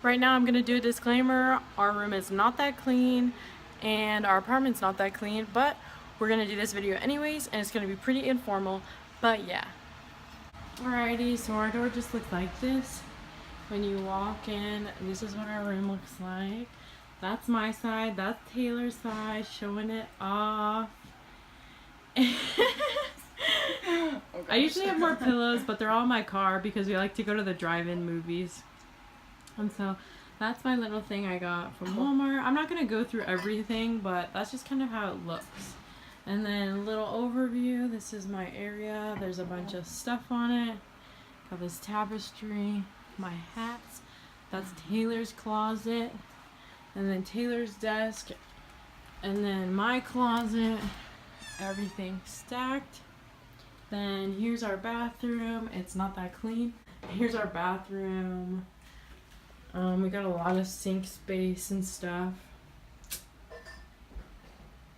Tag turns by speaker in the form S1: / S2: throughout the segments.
S1: Right now I'm gonna do a disclaimer. Our room is not that clean and our apartment's not that clean, but we're gonna do this video anyways and it's gonna be pretty informal, but yeah. Alrighty, so our door just looks like this. When you walk in, this is what our room looks like. That's my side, that's Taylor's side, showing it off. I usually have more pillows, but they're all in my car because we like to go to the drive-in movies. And so that's my little thing I got from Walmart. I'm not going to go through everything, but that's just kind of how it looks. And then a little overview. This is my area. There's a bunch of stuff on it. Got this tapestry, my hats. That's Taylor's closet. And then Taylor's desk. And then my closet. Everything stacked. Then here's our bathroom. It's not that clean. Here's our bathroom. We got a lot of sink space and stuff.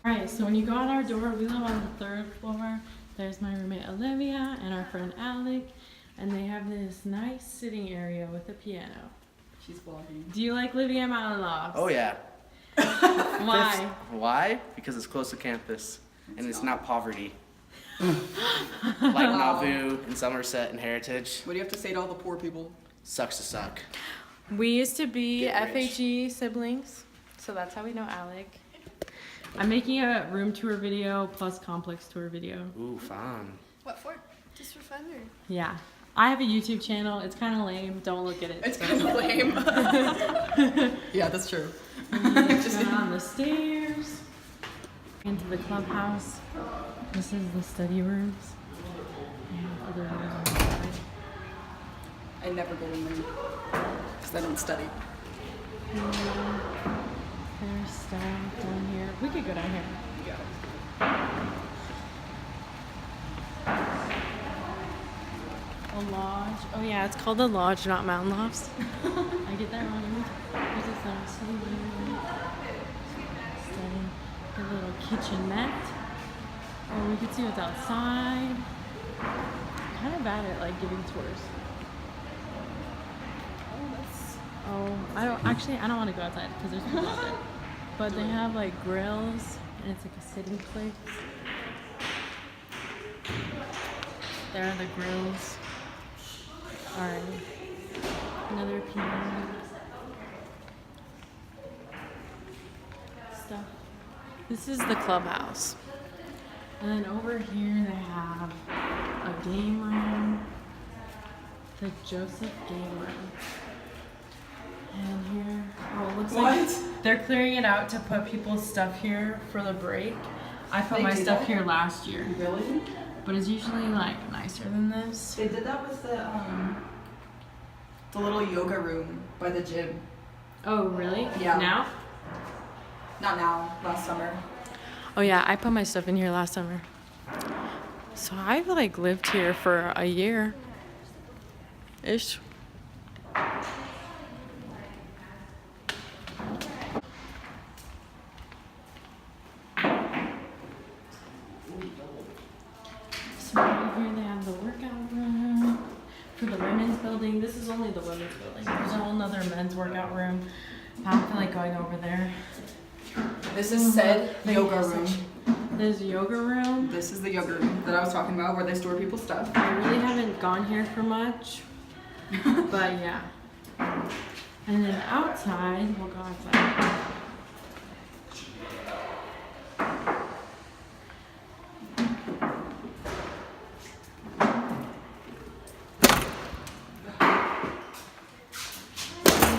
S1: Alright, so when you go out our door, we live on the 3rd floor. There's my roommate Olivia and our friend Alec. And they have this nice sitting area with a piano.
S2: She's vlogging.
S1: Do you like living at Mountain Lofts?
S3: Oh yeah.
S1: Why?
S3: Why? Because it's close to campus. And it's not poverty. Like Nauvoo and Somerset and Heritage.
S2: What do you have to say to all the poor people?
S3: Sucks to suck.
S1: We used to be
S3: Get rich.
S1: FHE siblings, so that's how we know Alec. I'm making a room tour video plus complex tour video.
S3: Ooh, fun.
S4: What for? Just for fun or?
S1: Yeah. I have a YouTube channel. It's kind of lame. Don't look at it.
S2: It's kind of lame. Yeah, that's true.
S1: Just went on the stairs into the clubhouse. This is the study rooms. And other rooms on the side.
S2: I never go in there because I don't study.
S1: There's stuff down here. We could go down here.
S2: Yeah.
S1: A lodge. Oh yeah, it's called the lodge, not Mountain Lofts. I get that wrong. There's this little study room. Study. A little kitchenette. Oh, we can see what's outside. I'm kind of bad at like giving tours. Oh, I don't want to go outside because there's people out there. But they have like grills and it's like a sitting place. There are the grills. Alright. Another piano. Stuff. This is the clubhouse. And then over here they have a game room. The Joseph game room. And here, oh, it looks like they're clearing it out to put people's stuff here for the break. I put my stuff here last year.
S2: Really?
S1: But it's usually like nicer than this.
S2: They did that with the little yoga room by the gym.
S1: Oh, really?
S2: Yeah.
S1: Now?
S2: Not now, last summer.
S1: Oh yeah, I put my stuff in here last summer. So I've like lived here for a year-ish. So right here they have the workout room for the women's building. This is only the women's building. There's a whole nother men's workout room. I don't feel like going over there.
S2: This is said yoga room.
S1: There's a yoga room.
S2: This is the yoga room that I was talking about where they store people's stuff.
S1: I really haven't gone here for much, but yeah. And then outside, we'll go outside.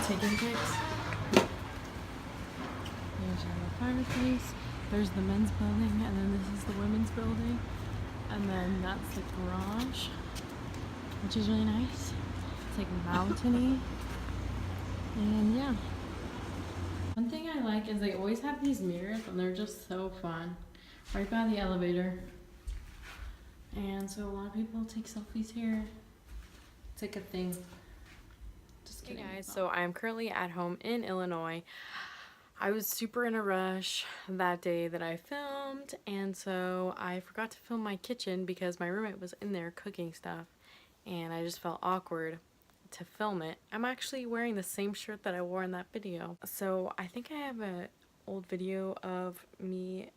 S1: Taking pics. There's our fireplace. There's the men's building, and then this is the women's building. And then that's the garage, which is really nice. It's like mountainy. And yeah. One thing I like is they always have these mirrors and they're just so fun. Right by the elevator. And so a lot of people take selfies here. It's like a thing. Just kidding. Hey guys, so I am currently at home in Illinois. I was super in a rush that day that I filmed, and so I forgot to film my kitchen because my roommate was in there cooking stuff and I just felt awkward to film it. I'm actually wearing the same shirt that I wore in that video. So I think I have an old video of me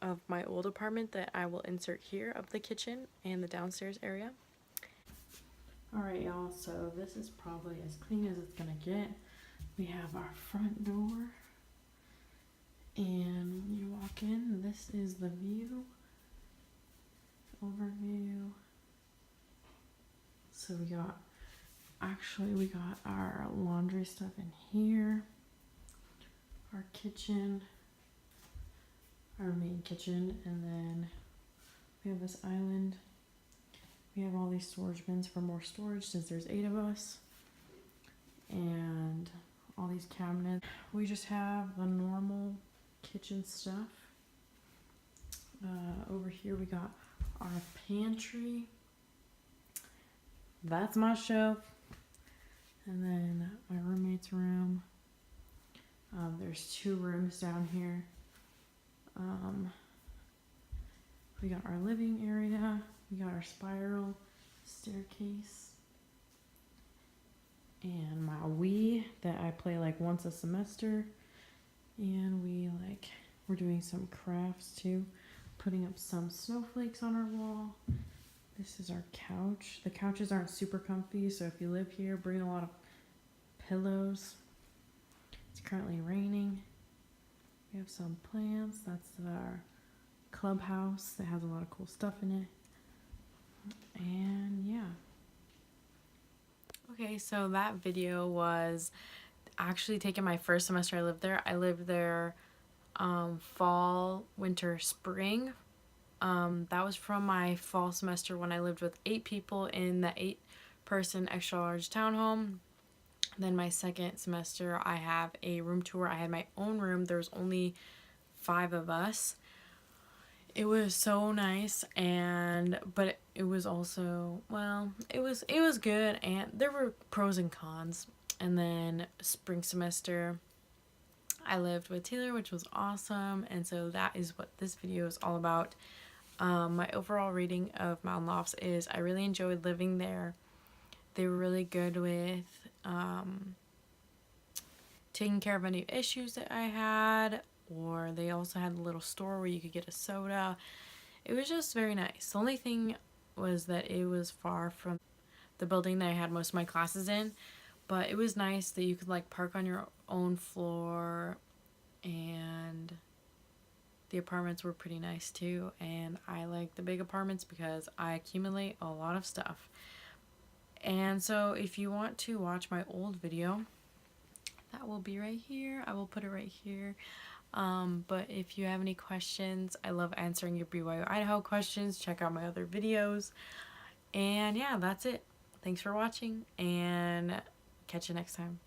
S1: of my old apartment that I will insert here of the kitchen and the downstairs area. Alright y'all, so this is probably as clean as it's gonna get. We have our front door, and when you walk in, this is the view, overview. So we got our laundry stuff in here, our kitchen, our main kitchen, and then we have this island. We have all these storage bins for more storage since there's 8 of us, and all these cabinets. We just have the normal kitchen stuff. Over here we got our pantry. That's my shelf. And then my roommate's room. There's 2 rooms down here. We got our living area. We got our spiral staircase. And my Wii that I play like once a semester. And we're doing some crafts too. Putting up some snowflakes on our wall. This is our couch. The couches aren't super comfy, so if you live here, bring a lot of pillows. It's currently raining. We have some plants. That's our Clubhouse that has a lot of cool stuff in it. And yeah. Okay, so that video was actually taken my first semester I lived there. I lived there fall, winter, spring. That was from my fall semester when I lived with 8 people in the 8-person extra large townhome. Then my second semester I have a room tour. I had my own room. There was only 5 of us. It was so nice, but it was also, well, it was good, and there were pros and cons. And then spring semester I lived with Taylor, which was awesome, and so that is what this video is all about. My overall rating of Mountain Lofts is I really enjoyed living there. They were really good with taking care of any issues that I had, or they also had a little store where you could get a soda. It was just very nice. The only thing was that it was far from the building that I had most of my classes in, but it was nice that you could like park on your own floor, and the apartments were pretty nice too, and I like the big apartments because I accumulate a lot of stuff. And so if you want to watch my old video, that will be right here. I will put it right here. But if you have any questions, I love answering your BYU Idaho questions. Check out my other videos. And yeah, that's it. Thanks for watching, and catch you next time.